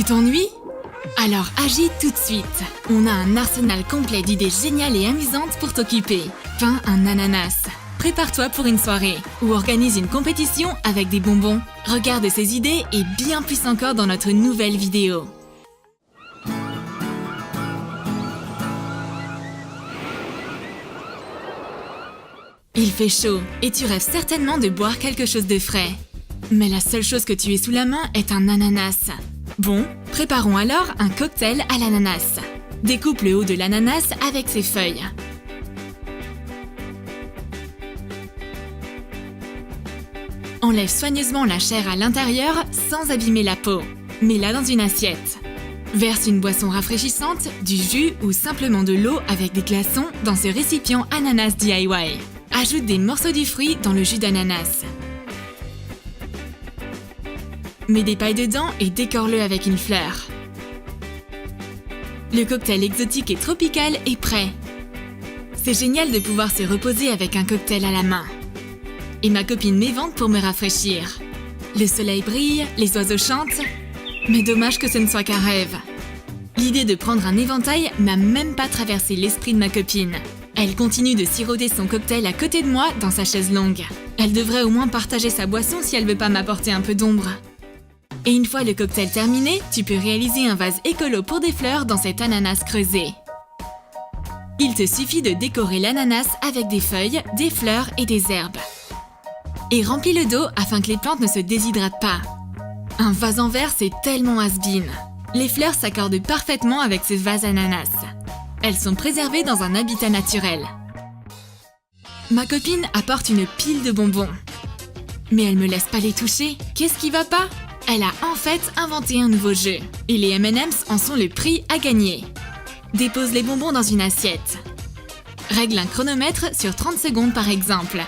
t'ennuies? Alors agis tout de suite. On a un arsenal complet d'idées géniales et amusantes pour t'occuper. Peins un ananas. Prépare-toi pour une soirée ou organise une compétition avec des bonbons. Regarde ces idées et bien plus encore dans notre nouvelle vidéo. Il fait chaud et tu rêves certainement de boire quelque chose de frais. Mais la seule chose que tu aies sous la main est un ananas. Bon, préparons alors un cocktail à l'ananas. Découpe le haut de l'ananas avec ses feuilles. Enlève soigneusement la chair à l'intérieur sans abîmer la peau. Mets-la dans une assiette. Verse une boisson rafraîchissante, du jus ou simplement de l'eau avec des glaçons dans ce récipient ananas DIY. Ajoute des morceaux du fruit dans le jus d'ananas. Mets des pailles dedans et décore-le avec une fleur. Le cocktail exotique et tropical est prêt. C'est génial de pouvoir se reposer avec un cocktail à la main. Et ma copine m'évente pour me rafraîchir. Le soleil brille, les oiseaux chantent. Mais dommage que ce ne soit qu'un rêve. L'idée de prendre un éventail n'a même pas traversé l'esprit de ma copine. Elle continue de siroter son cocktail à côté de moi dans sa chaise longue. Elle devrait au moins partager sa boisson si elle veut pas m'apporter un peu d'ombre. Et une fois le cocktail terminé, tu peux réaliser un vase écolo pour des fleurs dans cet ananas creusé. Il te suffit de décorer l'ananas avec des feuilles, des fleurs et des herbes. Et remplis le dos afin que les plantes ne se déshydratent pas. Un vase en verre, c'est tellement has-been. Les fleurs s'accordent parfaitement avec ce vase ananas. Elles sont préservées dans un habitat naturel. Ma copine apporte une pile de bonbons. Mais elle me laisse pas les toucher. Qu'est-ce qui va pas? Elle a en fait inventé un nouveau jeu. Et les M&M's en sont le prix à gagner. Dépose les bonbons dans une assiette. Règle un chronomètre sur 30 secondes par exemple.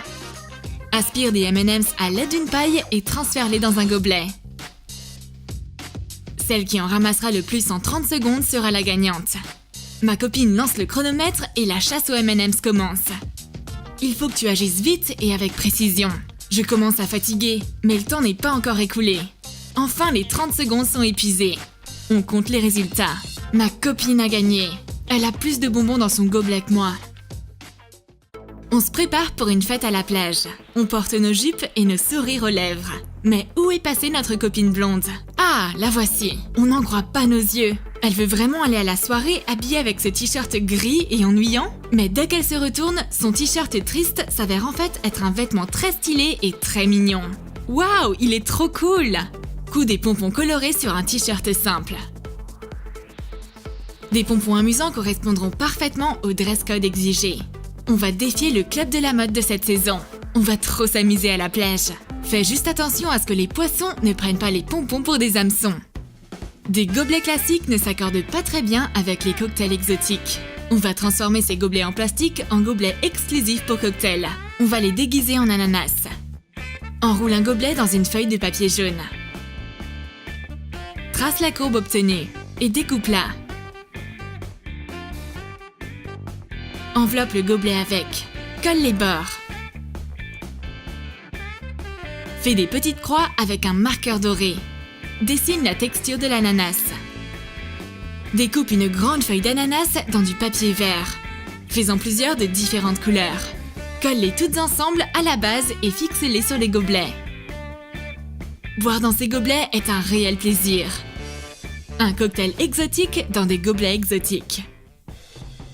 Aspire des M&M's à l'aide d'une paille et transfère-les dans un gobelet. Celle qui en ramassera le plus en 30 secondes sera la gagnante. Ma copine lance le chronomètre et la chasse aux M&M's commence. Il faut que tu agisses vite et avec précision. Je commence à fatiguer, mais le temps n'est pas encore écoulé. Enfin, les 30 secondes sont épuisées. On compte les résultats. Ma copine a gagné. Elle a plus de bonbons dans son gobelet que moi. On se prépare pour une fête à la plage. On porte nos jupes et nos sourires aux lèvres. Mais où est passée notre copine blonde? Ah, la voici. On n'en croit pas nos yeux. Elle veut vraiment aller à la soirée habillée avec ce t-shirt gris et ennuyant. Mais dès qu'elle se retourne, son t-shirt triste s'avère en fait être un vêtement très stylé et très mignon. Waouh, il est trop cool! Coup des pompons colorés sur un t-shirt simple. Des pompons amusants correspondront parfaitement au dress code exigé. On va défier le club de la mode de cette saison. On va trop s'amuser à la plage. Fais juste attention à ce que les poissons ne prennent pas les pompons pour des hameçons. Des gobelets classiques ne s'accordent pas très bien avec les cocktails exotiques. On va transformer ces gobelets en plastique en gobelets exclusifs pour cocktails. On va les déguiser en ananas. Enroule un gobelet dans une feuille de papier jaune. Trace la courbe obtenue et découpe-la. Enveloppe le gobelet avec. Colle les bords. Fais des petites croix avec un marqueur doré. Dessine la texture de l'ananas. Découpe une grande feuille d'ananas dans du papier vert. Fais-en plusieurs de différentes couleurs. Colle-les toutes ensemble à la base et fixe-les sur les gobelets. Boire dans ces gobelets est un réel plaisir. Un cocktail exotique dans des gobelets exotiques.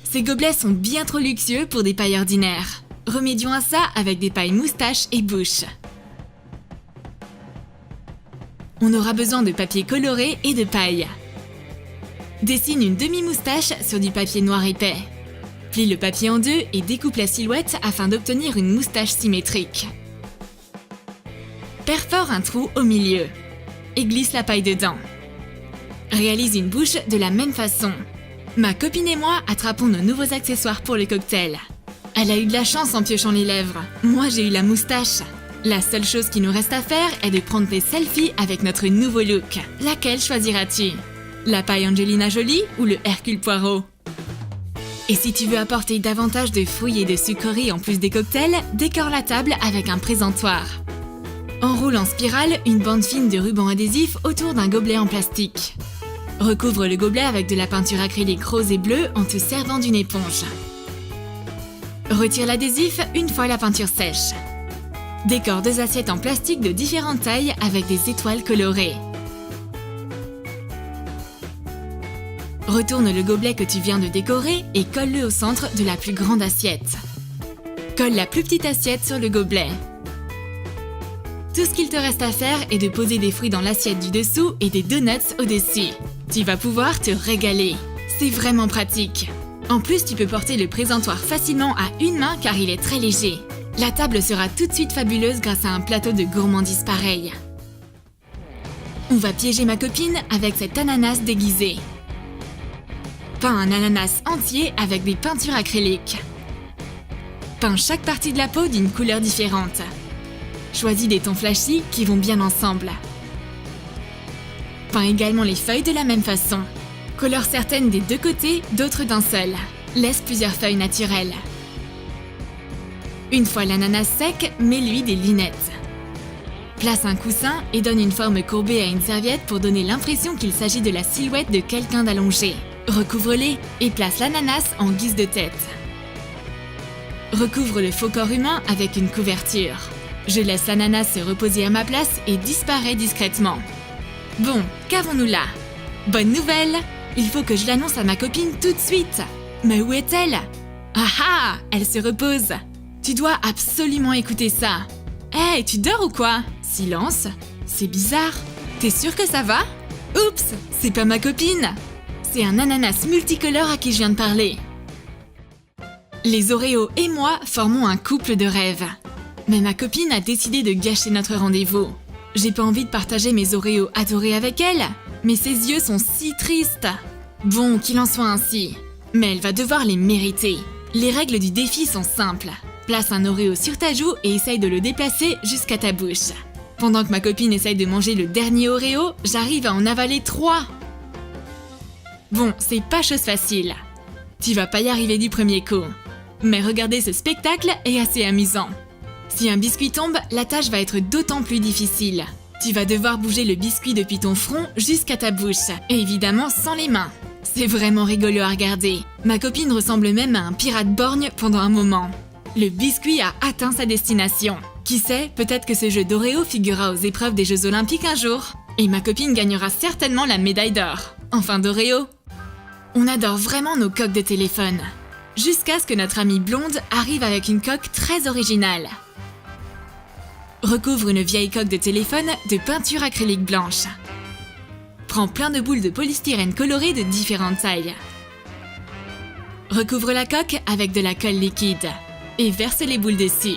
Ces gobelets sont bien trop luxueux pour des pailles ordinaires. Remédions à ça avec des pailles moustaches et bouches. On aura besoin de papier coloré et de paille. Dessine une demi-moustache sur du papier noir épais. Plie le papier en deux et découpe la silhouette afin d'obtenir une moustache symétrique. Perfore un trou au milieu et glisse la paille dedans. Réalise une bouche de la même façon. Ma copine et moi attrapons nos nouveaux accessoires pour le cocktail. Elle a eu de la chance en piochant les lèvres. Moi, j'ai eu la moustache. La seule chose qui nous reste à faire est de prendre des selfies avec notre nouveau look. Laquelle choisiras-tu? La paille Angelina Jolie ou le Hercule Poirot? Et si tu veux apporter davantage de fruits et de sucreries en plus des cocktails, décore la table avec un présentoir. Enroule en spirale une bande fine de ruban adhésif autour d'un gobelet en plastique. Recouvre le gobelet avec de la peinture acrylique rose et bleue en te servant d'une éponge. Retire l'adhésif une fois la peinture sèche. Décore 2 assiettes en plastique de différentes tailles avec des étoiles colorées. Retourne le gobelet que tu viens de décorer et colle-le au centre de la plus grande assiette. Colle la plus petite assiette sur le gobelet. Tout ce qu'il te reste à faire est de poser des fruits dans l'assiette du dessous et des donuts au-dessus. Tu vas pouvoir te régaler. C'est vraiment pratique. En plus, tu peux porter le présentoir facilement à une main car il est très léger. La table sera tout de suite fabuleuse grâce à un plateau de gourmandise pareil. On va piéger ma copine avec cet ananas déguisé. Peins un ananas entier avec des peintures acryliques. Peins chaque partie de la peau d'une couleur différente. Choisis des tons flashy qui vont bien ensemble. Peins également les feuilles de la même façon. Colore certaines des 2 côtés, d'autres d'un seul. Laisse plusieurs feuilles naturelles. Une fois l'ananas sec, mets-lui des lunettes. Place un coussin et donne une forme courbée à une serviette pour donner l'impression qu'il s'agit de la silhouette de quelqu'un d'allongé. Recouvre-les et place l'ananas en guise de tête. Recouvre le faux corps humain avec une couverture. Je laisse l'ananas se reposer à ma place et disparaît discrètement. Bon, qu'avons-nous là? Bonne nouvelle! Il faut que je l'annonce à ma copine tout de suite. Mais où est-elle? Ah ah! Elle se repose. Tu dois absolument écouter ça. Hé, tu dors ou quoi? Silence. C'est bizarre. T'es sûre que ça va? Oups, c'est pas ma copine. C'est un ananas multicolore à qui je viens de parler. Les Oreos et moi formons un couple de rêve. Mais ma copine a décidé de gâcher notre rendez-vous. J'ai pas envie de partager mes Oreos adorés avec elle, mais ses yeux sont si tristes. Bon, qu'il en soit ainsi. Mais elle va devoir les mériter. Les règles du défi sont simples. Place un Oreo sur ta joue et essaye de le déplacer jusqu'à ta bouche. Pendant que ma copine essaye de manger le dernier Oreo, j'arrive à en avaler 3. Bon, c'est pas chose facile. Tu vas pas y arriver du premier coup. Mais regarder ce spectacle est assez amusant. Si un biscuit tombe, la tâche va être d'autant plus difficile. Tu vas devoir bouger le biscuit depuis ton front jusqu'à ta bouche, et évidemment sans les mains. C'est vraiment rigolo à regarder. Ma copine ressemble même à un pirate borgne pendant un moment. Le biscuit a atteint sa destination. Qui sait, peut-être que ce jeu d'Oreo figurera aux épreuves des Jeux Olympiques un jour. Et ma copine gagnera certainement la médaille d'or. Enfin d'Oreo. On adore vraiment nos coques de téléphone. Jusqu'à ce que notre amie blonde arrive avec une coque très originale. Recouvre une vieille coque de téléphone de peinture acrylique blanche. Prends plein de boules de polystyrène colorées de différentes tailles. Recouvre la coque avec de la colle liquide et verse les boules dessus.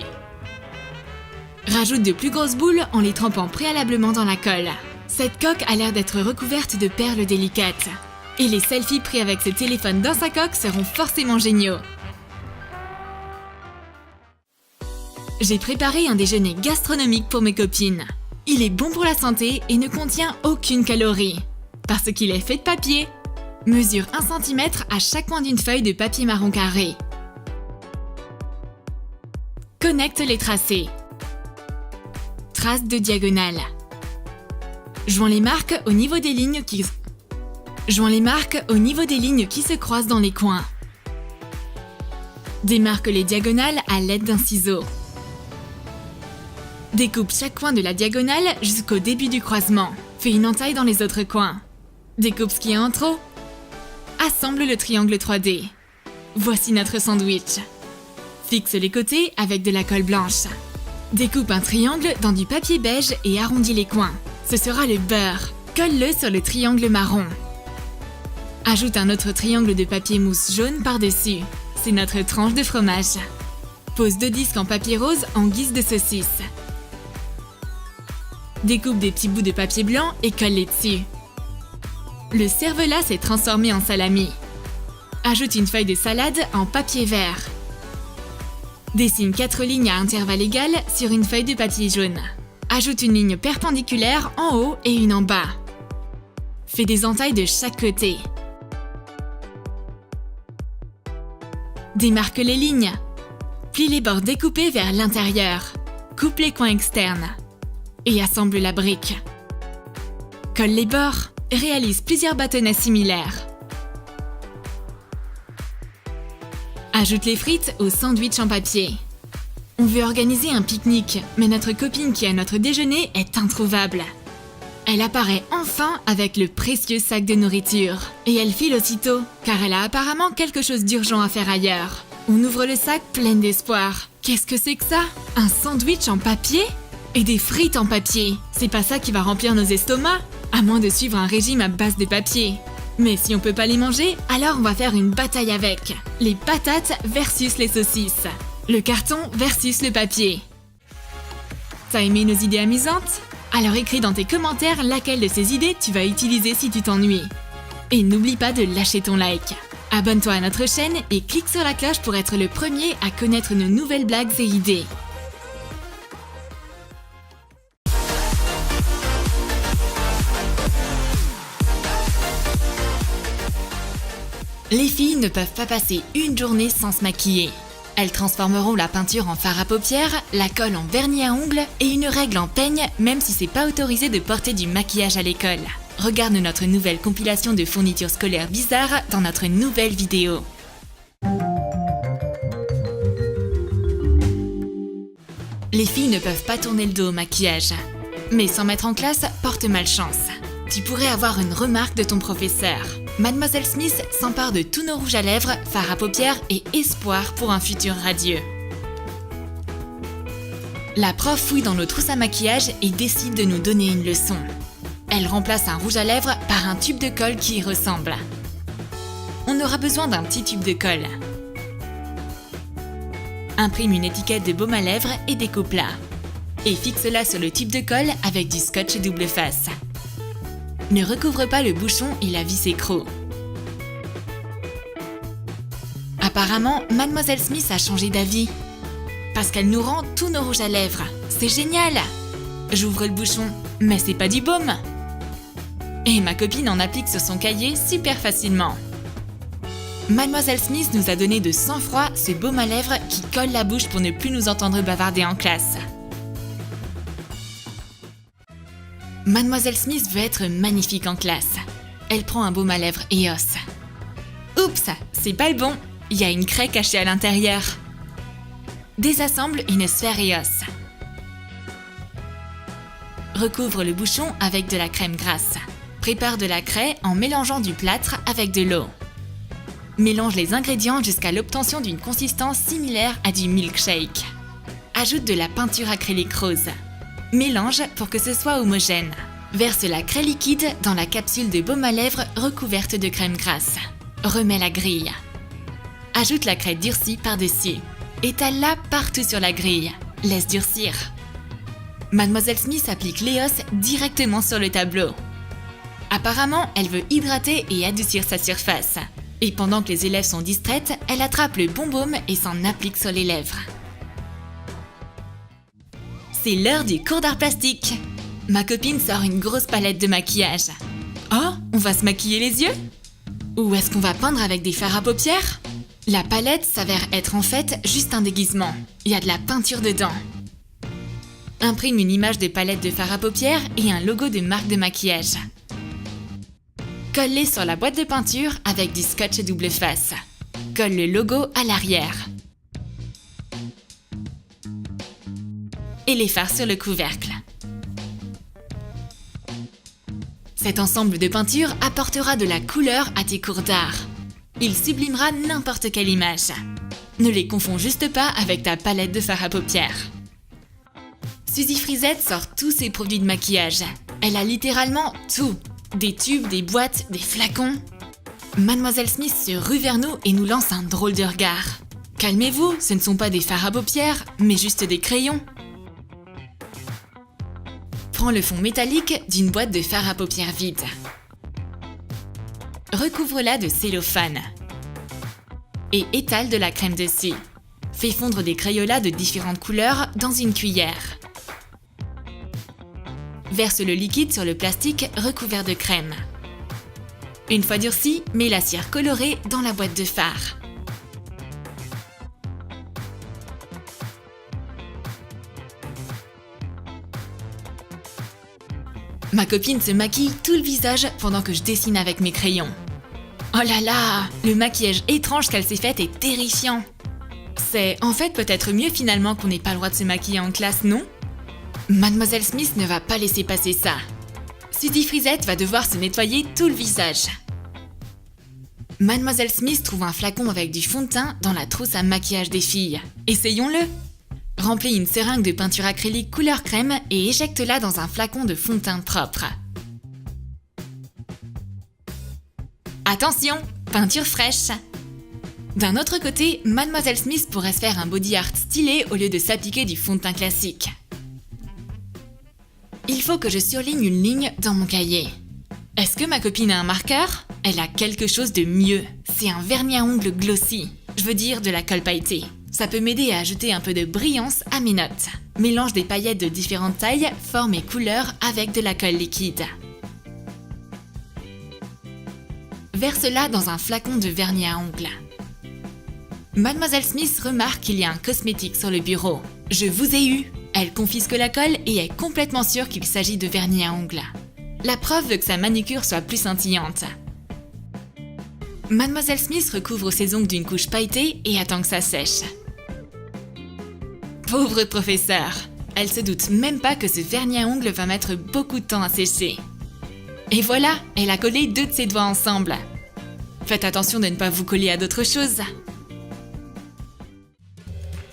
Rajoute de plus grosses boules en les trempant préalablement dans la colle. Cette coque a l'air d'être recouverte de perles délicates. Et les selfies pris avec ce téléphone dans sa coque seront forcément géniaux. J'ai préparé un déjeuner gastronomique pour mes copines. Il est bon pour la santé et ne contient aucune calorie. Parce qu'il est fait de papier. Mesure 1 cm à chaque coin d'une feuille de papier marron carré. Connecte les tracés. Trace de diagonale. Joins les marques au niveau des lignes qui se croisent dans les coins. Démarque les diagonales à l'aide d'un ciseau. Découpe chaque coin de la diagonale jusqu'au début du croisement. Fais une entaille dans les autres coins. Découpe ce qui est en trop. Assemble le triangle 3D. Voici notre sandwich. Fixe les côtés avec de la colle blanche. Découpe un triangle dans du papier beige et arrondis les coins. Ce sera le beurre. Colle-le sur le triangle marron. Ajoute un autre triangle de papier mousse jaune par-dessus. C'est notre tranche de fromage. Pose 2 disques en papier rose en guise de saucisse. Découpe des petits bouts de papier blanc et colle-les dessus. Le cervelas s'est transformé en salami. Ajoute une feuille de salade en papier vert. Dessine 4 lignes à intervalles égaux sur une feuille de papier jaune. Ajoute une ligne perpendiculaire en haut et une en bas. Fais des entailles de chaque côté. Démarque les lignes. Plie les bords découpés vers l'intérieur. Coupe les coins externes. Et assemble la brique. Colle les bords. Réalise plusieurs bâtonnets similaires. Ajoute les frites au sandwich en papier. On veut organiser un pique-nique, mais notre copine qui a notre déjeuner est introuvable. Elle apparaît enfin avec le précieux sac de nourriture. Et elle file aussitôt, car elle a apparemment quelque chose d'urgent à faire ailleurs. On ouvre le sac pleine d'espoir. Qu'est-ce que c'est que ça? Un sandwich en papier? Et des frites en papier? C'est pas ça qui va remplir nos estomacs? À moins de suivre un régime à base de papier. Mais si on peut pas les manger, alors on va faire une bataille avec. Les patates versus les saucisses. Le carton versus le papier. T'as aimé nos idées amusantes? Alors écris dans tes commentaires laquelle de ces idées tu vas utiliser si tu t'ennuies. Et n'oublie pas de lâcher ton like. Abonne-toi à notre chaîne et clique sur la cloche pour être le premier à connaître nos nouvelles blagues et idées. Les filles ne peuvent pas passer une journée sans se maquiller. Elles transformeront la peinture en fard à paupières, la colle en vernis à ongles et une règle en peigne, même si c'est pas autorisé de porter du maquillage à l'école. Regarde notre nouvelle compilation de fournitures scolaires bizarres dans notre nouvelle vidéo. Les filles ne peuvent pas tourner le dos au maquillage. Mais sans mettre en classe porte malchance. Tu pourrais avoir une remarque de ton professeur. Mademoiselle Smith s'empare de tous nos rouges à lèvres, fards à paupières et espoir pour un futur radieux. La prof fouille dans nos trousses à maquillage et décide de nous donner une leçon. Elle remplace un rouge à lèvres par un tube de colle qui y ressemble. On aura besoin d'un petit tube de colle. Imprime une étiquette de baume à lèvres et découpe-la. Et fixe-la sur le tube de colle avec du scotch double face. Ne recouvre pas le bouchon et la vis écrou. Apparemment, Mademoiselle Smith a changé d'avis. Parce qu'elle nous rend tous nos rouges à lèvres. C'est génial! J'ouvre le bouchon, mais c'est pas du baume. Et ma copine en applique sur son cahier super facilement. Mademoiselle Smith nous a donné de sang-froid ce baume à lèvres qui colle la bouche pour ne plus nous entendre bavarder en classe. Mademoiselle Smith veut être magnifique en classe. Elle prend un baume à lèvres EOS. Oups, c'est pas le bon. Il y a une craie cachée à l'intérieur. Désassemble une sphère EOS. Recouvre le bouchon avec de la crème grasse. Prépare de la craie en mélangeant du plâtre avec de l'eau. Mélange les ingrédients jusqu'à l'obtention d'une consistance similaire à du milkshake. Ajoute de la peinture acrylique rose. Mélange pour que ce soit homogène. Verse la craie liquide dans la capsule de baume à lèvres recouverte de crème grasse. Remets la grille. Ajoute la craie durcie par-dessus. Étale-la partout sur la grille. Laisse durcir. Mademoiselle Smith applique l'EOS directement sur le tableau. Apparemment, elle veut hydrater et adoucir sa surface. Et pendant que les élèves sont distraites, elle attrape le bon baume et s'en applique sur les lèvres. C'est l'heure du cours d'art plastique. Ma copine sort une grosse palette de maquillage. Oh, on va se maquiller les yeux? Ou est-ce qu'on va peindre avec des fards à paupières? La palette s'avère être en fait juste un déguisement. Il y a de la peinture dedans. Imprime une image de palette de fards à paupières et un logo de marque de maquillage. Colle-les sur la boîte de peinture avec du scotch double face. Colle le logo à l'arrière. Et les fards sur le couvercle. Cet ensemble de peinture apportera de la couleur à tes cours d'art. Il sublimera n'importe quelle image. Ne les confonds juste pas avec ta palette de fards à paupières. Suzy Frisette sort tous ses produits de maquillage. Elle a littéralement tout. Des tubes, des boîtes, des flacons. Mademoiselle Smith se rue vers nous et nous lance un drôle de regard. Calmez-vous, ce ne sont pas des fards à paupières, mais juste des crayons. Prends le fond métallique d'une boîte de fards à paupières vide. Recouvre-la de cellophane. Et étale de la crème dessus. Fais fondre des crayolats de différentes couleurs dans une cuillère. Verse le liquide sur le plastique recouvert de crème. Une fois durci, mets la cire colorée dans la boîte de fard. Ma copine se maquille tout le visage pendant que je dessine avec mes crayons. Oh là là, le maquillage étrange qu'elle s'est fait est terrifiant. C'est en fait peut-être mieux finalement qu'on n'ait pas le droit de se maquiller en classe, non? Mademoiselle Smith ne va pas laisser passer ça. Suzy Frisette va devoir se nettoyer tout le visage. Mademoiselle Smith trouve un flacon avec du fond de teint dans la trousse à maquillage des filles. Essayons-le! Remplis une seringue de peinture acrylique couleur crème et éjecte-la dans un flacon de fond de teint propre. Attention, peinture fraîche! D'un autre côté, Mademoiselle Smith pourrait se faire un body art stylé au lieu de s'appliquer du fond de teint classique. Il faut que je surligne une ligne dans mon cahier. Est-ce que ma copine a un marqueur? Elle a quelque chose de mieux. C'est un vernis à ongles glossy. Je veux dire de la colle pailletée. Ça peut m'aider à ajouter un peu de brillance à mes notes. Mélange des paillettes de différentes tailles, formes et couleurs avec de la colle liquide. Verse-la dans un flacon de vernis à ongles. Mademoiselle Smith remarque qu'il y a un cosmétique sur le bureau. Je vous ai eu! Elle confisque la colle et est complètement sûre qu'il s'agit de vernis à ongles. La preuve veut que sa manucure soit plus scintillante. Mademoiselle Smith recouvre ses ongles d'une couche pailletée et attend que ça sèche. Pauvre professeur, elle se doute même pas que ce vernis à ongles va mettre beaucoup de temps à sécher. Et voilà, elle a collé 2 de ses doigts ensemble. Faites attention de ne pas vous coller à d'autres choses.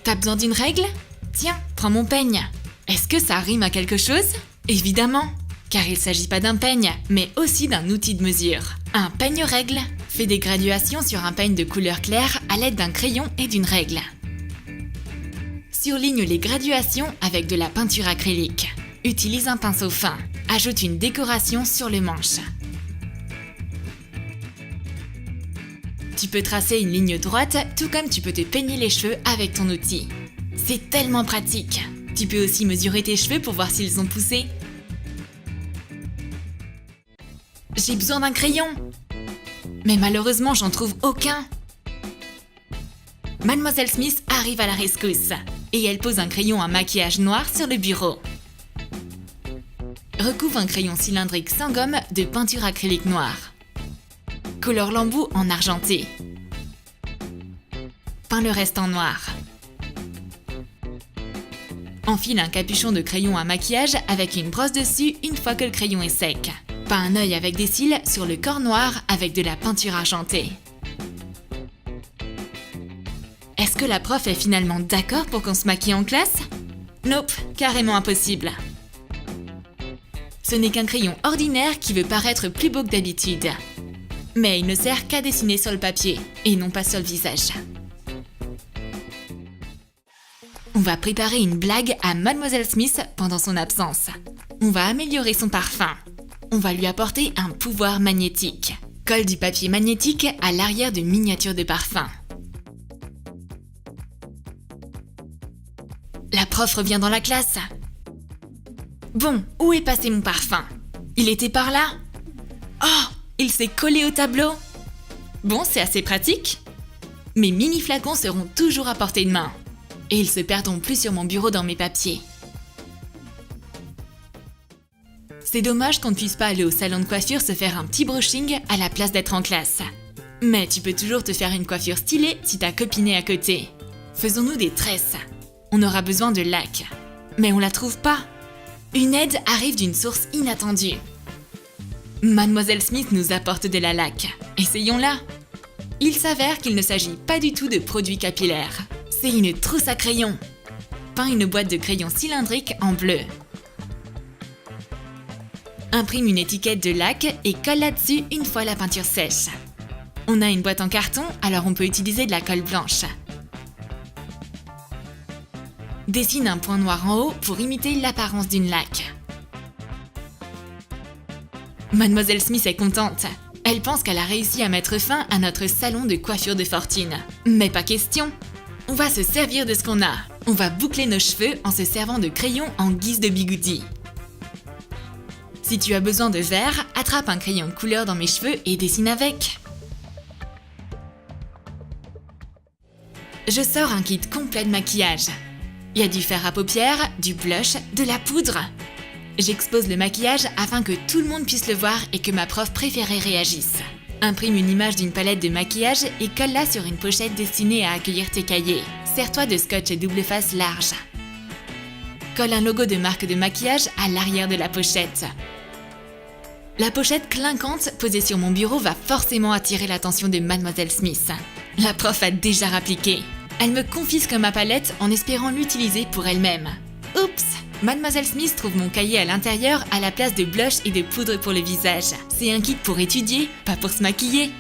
T'as besoin d'une règle? Tiens, prends mon peigne. Est-ce que ça rime à quelque chose? Évidemment, car il ne s'agit pas d'un peigne, mais aussi d'un outil de mesure. Un peigne-règle fait des graduations sur un peigne de couleur claire à l'aide d'un crayon et d'une règle. Surligne les graduations avec de la peinture acrylique. Utilise un pinceau fin. Ajoute une décoration sur le manche. Tu peux tracer une ligne droite, tout comme tu peux te peigner les cheveux avec ton outil. C'est tellement pratique. Tu peux aussi mesurer tes cheveux pour voir s'ils ont poussé. J'ai besoin d'un crayon. Mais malheureusement, j'en trouve aucun. Mademoiselle Smith arrive à la rescousse et elle pose un crayon à maquillage noir sur le bureau. Recouvre un crayon cylindrique sans gomme de peinture acrylique noire. Colore l'embout en argenté. Peins le reste en noir. Enfile un capuchon de crayon à maquillage avec une brosse dessus une fois que le crayon est sec. Peins un œil avec des cils sur le corps noir avec de la peinture argentée. Est-ce que la prof est finalement d'accord pour qu'on se maquille en classe? Nope, carrément impossible. Ce n'est qu'un crayon ordinaire qui veut paraître plus beau que d'habitude. Mais il ne sert qu'à dessiner sur le papier et non pas sur le visage. On va préparer une blague à Mademoiselle Smith pendant son absence. On va améliorer son parfum. On va lui apporter un pouvoir magnétique. Colle du papier magnétique à l'arrière de miniatures de parfum. La prof revient dans la classe. Bon, où est passé mon parfum? Il était par là? Oh, il s'est collé au tableau. Bon, c'est assez pratique. Mes mini flacons seront toujours à portée de main. Et ils se perdront plus sur mon bureau dans mes papiers. C'est dommage qu'on ne puisse pas aller au salon de coiffure se faire un petit brushing à la place d'être en classe. Mais tu peux toujours te faire une coiffure stylée si ta copine est à côté. Faisons-nous des tresses. On aura besoin de laque. Mais on la trouve pas. Une aide arrive d'une source inattendue. Mademoiselle Smith nous apporte de la laque. Essayons-la. Il s'avère qu'il ne s'agit pas du tout de produits capillaires. C'est une trousse à crayons. Peins une boîte de crayons cylindriques en bleu. Imprime une étiquette de laque et colle là-dessus une fois la peinture sèche. On a une boîte en carton, alors on peut utiliser de la colle blanche. Dessine un point noir en haut pour imiter l'apparence d'une laque. Mademoiselle Smith est contente. Elle pense qu'elle a réussi à mettre fin à notre salon de coiffure de fortune. Mais pas question. On va se servir de ce qu'on a. On va boucler nos cheveux en se servant de crayons en guise de bigoudi. Si tu as besoin de vert, attrape un crayon de couleur dans mes cheveux et dessine avec. Je sors un kit complet de maquillage. Il y a du fard à paupières, du blush, de la poudre. J'expose le maquillage afin que tout le monde puisse le voir et que ma prof préférée réagisse. Imprime une image d'une palette de maquillage et colle-la sur une pochette destinée à accueillir tes cahiers. Sers-toi de scotch double face large. Colle un logo de marque de maquillage à l'arrière de la pochette. La pochette clinquante posée sur mon bureau va forcément attirer l'attention de Mademoiselle Smith. La prof a déjà rappliqué. Elle me confisque ma palette en espérant l'utiliser pour elle-même. Oups! Mademoiselle Smith trouve mon cahier à l'intérieur à la place de blush et de poudre pour le visage. C'est un kit pour étudier, pas pour se maquiller.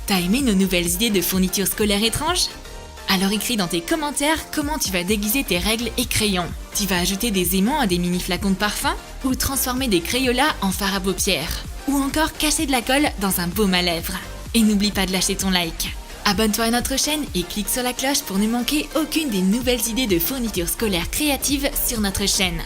T'as aimé nos nouvelles idées de fournitures scolaires étranges? Alors écris dans tes commentaires comment tu vas déguiser tes règles et crayons. Tu vas ajouter des aimants à des mini flacons de parfum? Ou transformer des Crayolas en fard à paupières? Ou encore cacher de la colle dans un baume à lèvres? Et n'oublie pas de lâcher ton like. Abonne-toi à notre chaîne et clique sur la cloche pour ne manquer aucune des nouvelles idées de fournitures scolaires créatives sur notre chaîne.